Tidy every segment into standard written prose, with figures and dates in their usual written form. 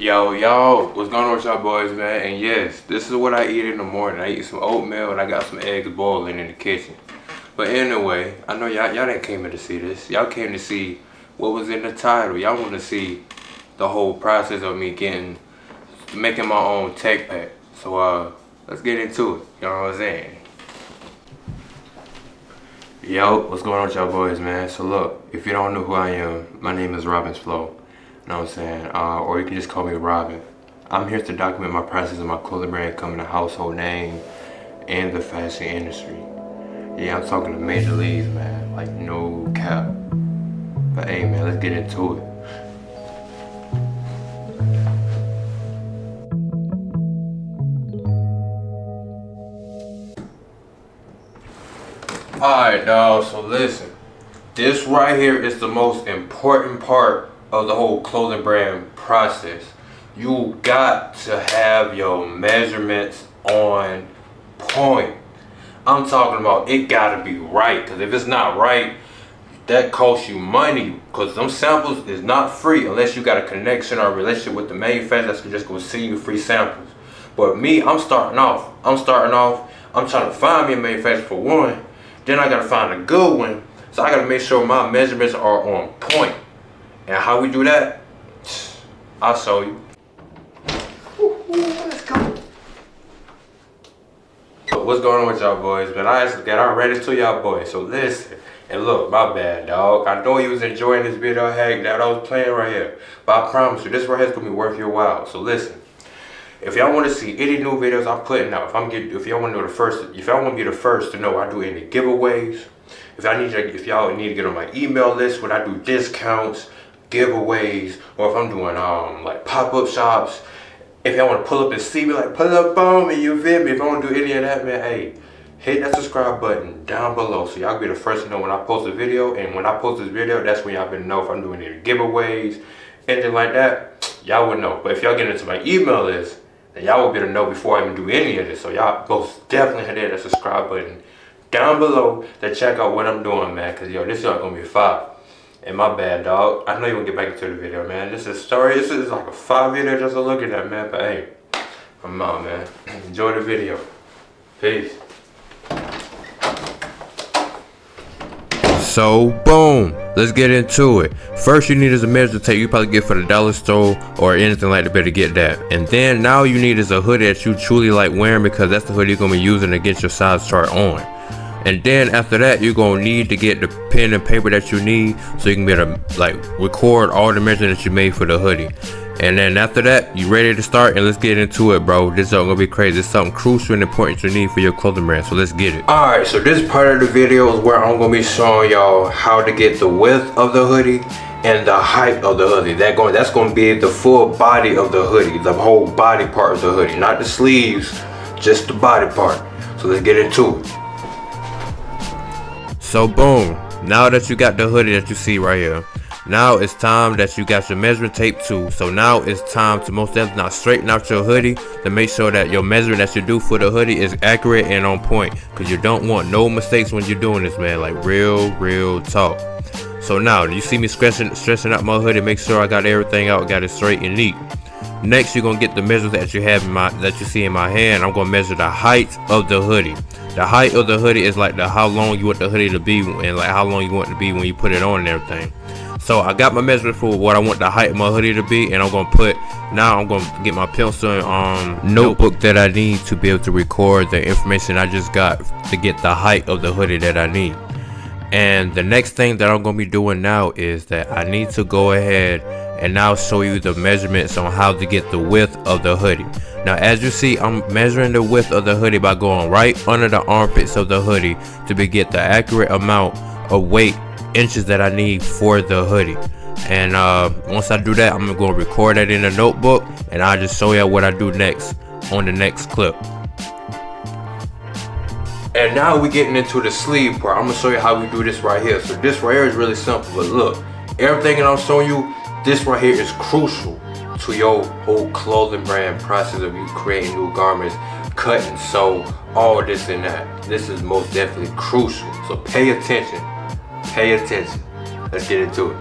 Yo, what's going on with y'all boys, man? And yes, this is what I eat in the morning. I eat some oatmeal and I got some eggs boiling in the kitchen. But anyway, I know y'all didn't came here to see this. Y'all came to see what was in the title. Y'all want to see the whole process of me making my own tech pack. So let's get into it. You know what I'm saying? Yo, what's going on with y'all boys, man? So look, if you don't know who I am, my name is Robin's Flow. You know what I'm saying? Or you can just call me Robin. I'm here to document my process of my clothing brand becoming a household name in the fashion industry. Yeah, I'm talking to major leagues, man. Like, no cap. But hey, man, let's get into it. Alright, dog, so listen. This right here is the most important part of the whole clothing brand process. You got to have your measurements on point. I'm talking about it gotta be right, because if it's not right, that costs you money, because them samples is not free unless you got a connection or a relationship with the manufacturer that's just gonna send you free samples. But me, I'm starting off. I'm trying to find me a manufacturer for one, then I gotta find a good one. So I gotta make sure my measurements are on point. And how we do that, I'll show you. Let's go. So what's going on with y'all boys? Man, I actually got already to y'all boys. So listen, and look, my bad, dog. I know you was enjoying this video hack that I was playing right here. But I promise you, this right here is gonna be worth your while. So listen. If y'all want to see any new videos I'm putting out, if y'all want to know if y'all want to be the first to know I do any giveaways, if y'all need to get on my email list when I do discounts, giveaways, or if I'm doing like pop-up shops, if y'all want to pull up and see me, like pull up on me, you feel me? If I want to do any of that, man, hey, hit that subscribe button down below so y'all be the first to know when I post a video. And when I post this video, that's when y'all better know if I'm doing any giveaways, anything like that. Y'all would know. But if y'all get into my email list, then y'all will be able to know before I even do any of this. So y'all most definitely hit that subscribe button down below to check out what I'm doing, man. Cause yo, this y'all gonna be fire. And my bad, dog. I know you wanna get back into the video, man. This is like a 5 video just to look at that, man. But hey, come on, man. Enjoy the video. Peace. So boom, let's get into it. First you need is a measure tape you probably get for the dollar store or anything like that, better get that. And then now you need is a hoodie that you truly like wearing, because that's the hoodie you're gonna be using to get your size chart on. And then after that, you're gonna need to get the pen and paper that you need so you can be able to like record all the measurements that you made for the hoodie. And then after that, you ready to start, and let's get into it, bro. This is gonna be crazy. It's something crucial and important you need for your clothing brand, so let's get it. Alright, so this part of the video is where I'm gonna be showing y'all how to get the width of the hoodie and the height of the hoodie. That's gonna be the full body of the hoodie, the whole body part of the hoodie, not the sleeves, just the body part. So let's get into it. So boom, now that you got the hoodie that you see right here, now it's time that you got your measuring tape too. So now it's time to most definitely now straighten out your hoodie to make sure that your measurement that you do for the hoodie is accurate and on point, because you don't want no mistakes when you're doing this, man. Like real talk. So now you see me stressing out my hoodie, make sure I got everything out, got it straight and neat. Next, you're gonna get the measures that you have that you see in my hand. I'm gonna measure the height of the hoodie. The height of the hoodie is like how long you want the hoodie to be, and like how long you want it to be when you put it on and everything. So I got my measurement for what I want the height of my hoodie to be, and I'm gonna get my pencil and notebook that I need to be able to record the information I just got to get the height of the hoodie that I need. And the next thing that I'm gonna be doing now is that I need to go ahead and now show you the measurements on how to get the width of the hoodie. Now as you see, I'm measuring the width of the hoodie by going right under the armpits of the hoodie to get the accurate amount of weight inches that I need for the hoodie. And once I do that, I'm gonna record that in a notebook, and I'll just show you what I do next on the next clip. And now we're getting into the sleeve part. I'm gonna show you how we do this right here. So this right here is really simple, but look, everything that I'm showing you, this right here is crucial to your whole clothing brand process of you creating new garments, cutting, sew, all this and that. This is most definitely crucial. So pay attention. Pay attention. Let's get into it.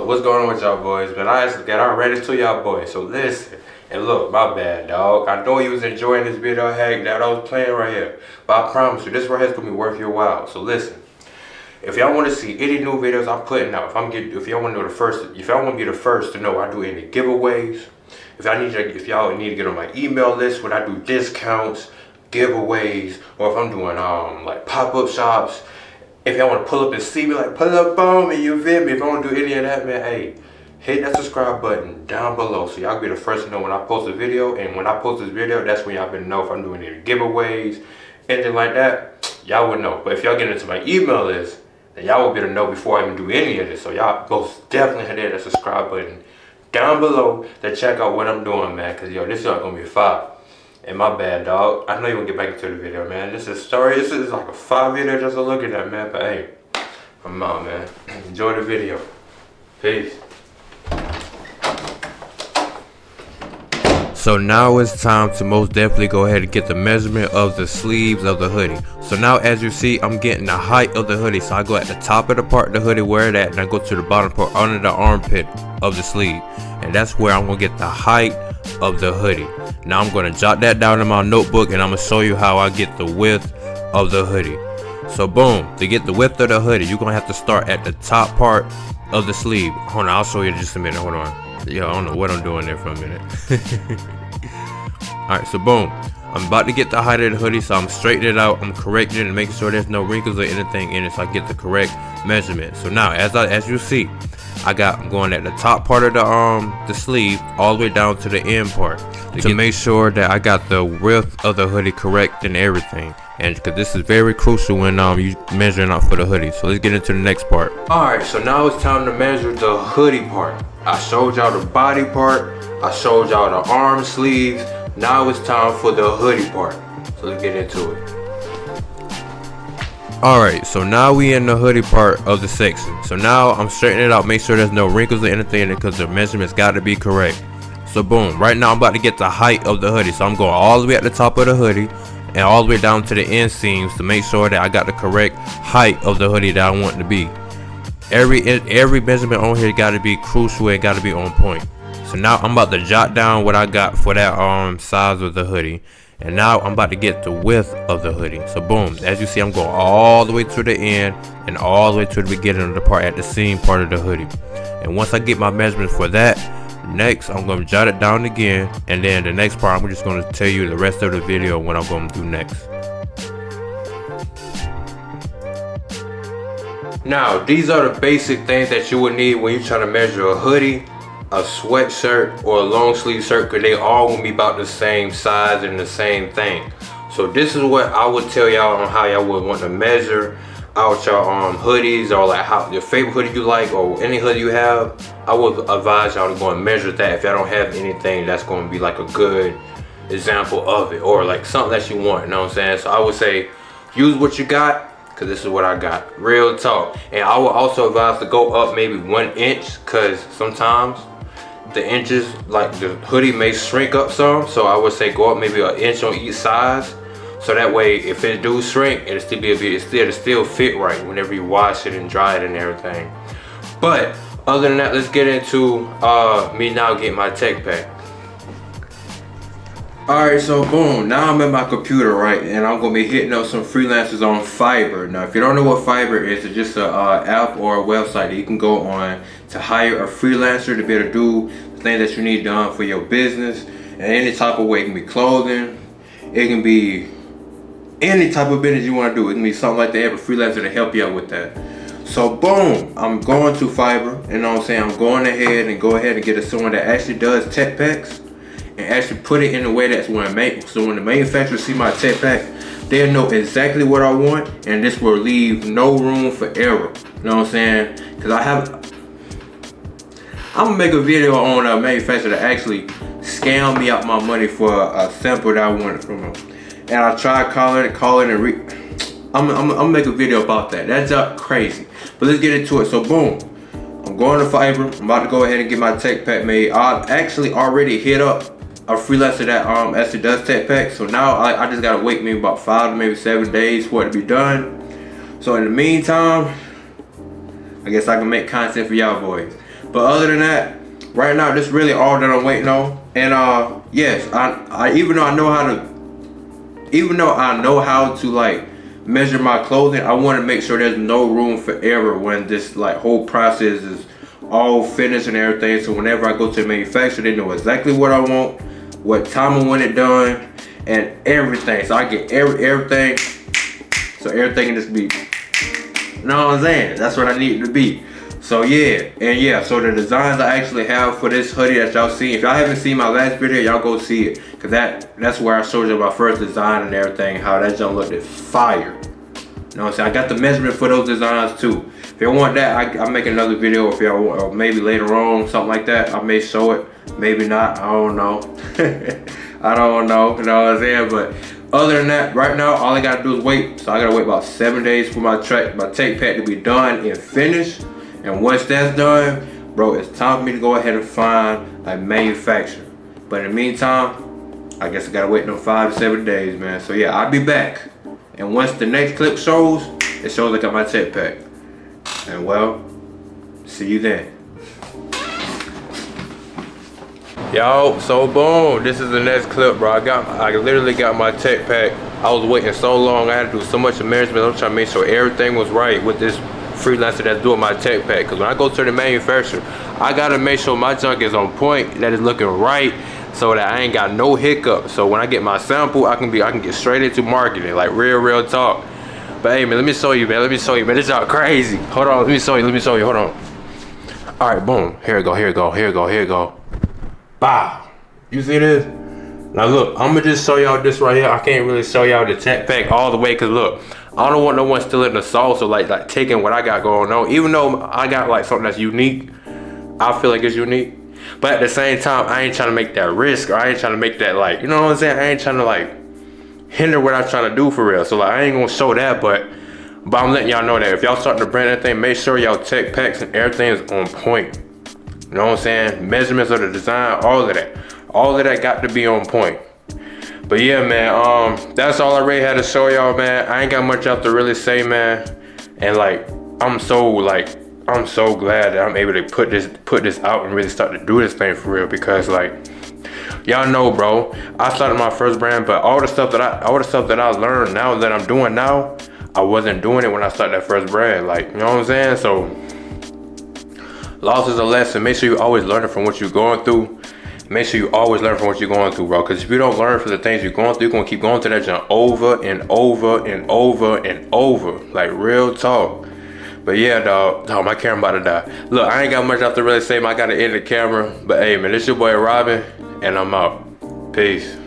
what's going on with y'all boys? But I actually got already to y'all boys. So listen, and look, my bad, dog. I know you was enjoying this video hack that I was playing right here, but I promise you, this right here is gonna be worth your while. So listen, if y'all want to see any new videos I'm putting out, if y'all want to know if y'all want to be the first to know I do any giveaways, if y'all need to get on my email list when I do discounts, giveaways, or if I'm doing like pop-up shops. If y'all want to pull up and see me, like pull up on me, you feel me? If I want to do any of that, man, hey, hit that subscribe button down below so y'all be the first to know when I post a video. And when I post this video, that's when y'all better know if I'm doing any giveaways, anything like that. Y'all would know. But if y'all get into my email list, then y'all will be able to know before I even do any of this. So y'all most definitely hit that subscribe button down below to check out what I'm doing, man. Cause yo, this y'all gonna be fire. And my bad, dog. I know you wanna get back into the video, man. This is like a 5 video just to look at that, man. But hey, come on, man. Enjoy the video. Peace. So now it's time to most definitely go ahead and get the measurement of the sleeves of the hoodie. So now as you see, I'm getting the height of the hoodie. So I go at the top of the part of the hoodie where it at, and I go to the bottom part under the armpit of the sleeve. And that's where I'm gonna get the height of the hoodie. Now I'm gonna jot that down in my notebook, and I'm gonna show you how I get the width of the hoodie. So boom, to get the width of the hoodie, you're gonna have to start at the top part of the sleeve. Hold on, I'll show you in just a minute, hold on. Yo, I don't know what I'm doing there for a minute. Alright, so boom, I'm about to get the height of the hoodie, so I'm straightening it out, I'm correcting it and making sure there's no wrinkles or anything in it, so I get the correct measurement. So now, as you see, I'm going at the top part of the sleeve all the way down to the end part to make sure that I got the width of the hoodie correct and everything. And because this is very crucial when you measuring out for the hoodie. So let's get into the next part. Alright, so now it's time to measure the hoodie part. I showed y'all the body part, I showed y'all the arm sleeves. Now it's time for the hoodie part. So let's get into it. Alright, so now we in the hoodie part of the section. So now I'm straightening it out, make sure there's no wrinkles or anything in it because the measurements got to be correct. So boom, right now I'm about to get the height of the hoodie. So I'm going all the way at the top of the hoodie and all the way down to the inseams to make sure that I got the correct height of the hoodie that I want it to be. Every measurement on here got to be crucial and got to be on point. So now I'm about to jot down what I got for that size of the hoodie. And now I'm about to get the width of the hoodie. So boom, as you see, I'm going all the way to the end and all the way to the beginning of the part at the seam part of the hoodie. And once I get my measurements for that, next I'm going to jot it down again. And then the next part, I'm just going to tell you the rest of the video what I'm going to do next. Now, these are the basic things that you would need when you're trying to measure a hoodie, a sweatshirt, or a long sleeve shirt, because they all gonna be about the same size and the same thing. So this is what I would tell y'all on how y'all would want to measure out your hoodies, or like how your favorite hoodie you like, or any hoodie you have. I would advise y'all to go and measure that if y'all don't have anything that's going to be like a good example of it, or like something that you want, you know what I'm saying? So I would say use what you got, because this is what I got, real talk. And I would also advise to go up maybe 1 inch, because sometimes the inches, like the hoodie may shrink up some. So I would say go up maybe 1 inch on each size, so that way if it do shrink, it'll still fit right whenever you wash it and dry it and everything. But other than that, let's get into me now getting my tech pack. Alright, so boom, now I'm at my computer, right, and I'm going to be hitting up some freelancers on Fiverr. Now, if you don't know what Fiverr is, it's just an app or a website that you can go on to hire a freelancer to be able to do the things that you need done for your business in any type of way. It can be clothing, it can be any type of business you want to do. It can be something like that. Have a freelancer to help you out with that. So boom, I'm going to Fiverr, you know what I'm saying? I'm going ahead and get someone that actually does tech packs, and actually put it in a way that's when the manufacturer see my tech pack, they'll know exactly what I want, and this will leave no room for error. You know what I'm saying? Because I'm gonna make a video on a manufacturer that actually scam me out my money for a sample that I wanted from them. And I tried calling I'm gonna make a video about that. That's crazy. But let's get into it. So boom, I'm going to Fiverr. I'm about to go ahead and get my tech pack made. I actually already hit up a freelancer that actually does tech packs. So now I just gotta wait maybe about 5 to maybe 7 days for it to be done. So in the meantime, I guess I can make content for y'all boys. But other than that, right now, this is really all that I'm waiting on. And yes, I even though I know how to like measure my clothing, I want to make sure there's no room for error when this like whole process is all finished and everything. So whenever I go to the manufacturer, they know exactly what I want, what time I want it done, and everything. So I get everything. So everything can just be, you know what I'm saying? That's what I need it to be. So yeah, and yeah, so the designs I actually have for this hoodie that y'all see, if y'all haven't seen my last video, y'all go see it. Cause that's where I showed you my first design and everything, how that junk looked fire. You know what I'm saying? I got the measurement for those designs too. If you want that, I'll make another video if y'all want, or maybe later on, something like that. I may show it, maybe not, I don't know. I don't know, you know what I'm saying? But other than that, right now, all I gotta do is wait. So I gotta wait about 7 days for my tape pack to be done and finished. And once that's done, bro, it's time for me to go ahead and find a manufacturer. But in the meantime, I guess I gotta wait no 5 to 7 days, man. So yeah, I'll be back. And once the next clip shows, it shows I got my tape pack. And well, see you then. Yo, so boom, this is the next clip, bro. I literally got my tech pack. I was waiting so long, I had to do so much management. I'm trying to make sure everything was right with this freelancer that's doing my tech pack. Because when I go to the manufacturer, I gotta make sure my junk is on point, that it's looking right, so that I ain't got no hiccups. So when I get my sample, I can get straight into marketing, like real talk. But hey, man, let me show you, man. This y'all crazy. Hold on, let me show you, hold on. All right, boom, here it go. Bow. You see this? Now look, I'm gonna just show y'all this right here. I can't really show y'all the tech pack all the way, cause look, I don't want no one stealing the sauce or like taking what I got going on. Even though I got like something that's unique, I feel like it's unique. But at the same time, I ain't trying to make that risk, or I ain't trying to make that like, you know what I'm saying? I ain't trying to like hinder what I'm trying to do for real. So like, I ain't gonna show that, but I'm letting y'all know that if y'all starting to brand anything, make sure y'all tech packs and everything is on point. You know what I'm saying? Measurements of the design, all of that got to be on point. But yeah, man, that's all I really had to show y'all, man. I ain't got much else to really say, man. And like, I'm so glad that I'm able to put this out and really start to do this thing for real, because like, y'all know, bro, I started my first brand, but all the stuff that I learned now that I'm doing now, I wasn't doing it when I started that first brand. Like, you know what I'm saying? So loss is a lesson. Make sure you always learning from what you're going through. Make sure you always learn from what you're going through, bro. Because if you don't learn from the things you're going through, you're going to keep going through that junk over and over and over and over. Like, real talk. But yeah, dog. Oh, my camera about to die. Look, I ain't got much else to really say, man. I got to edit the camera. But hey, man, this your boy Robin, and I'm out. Peace.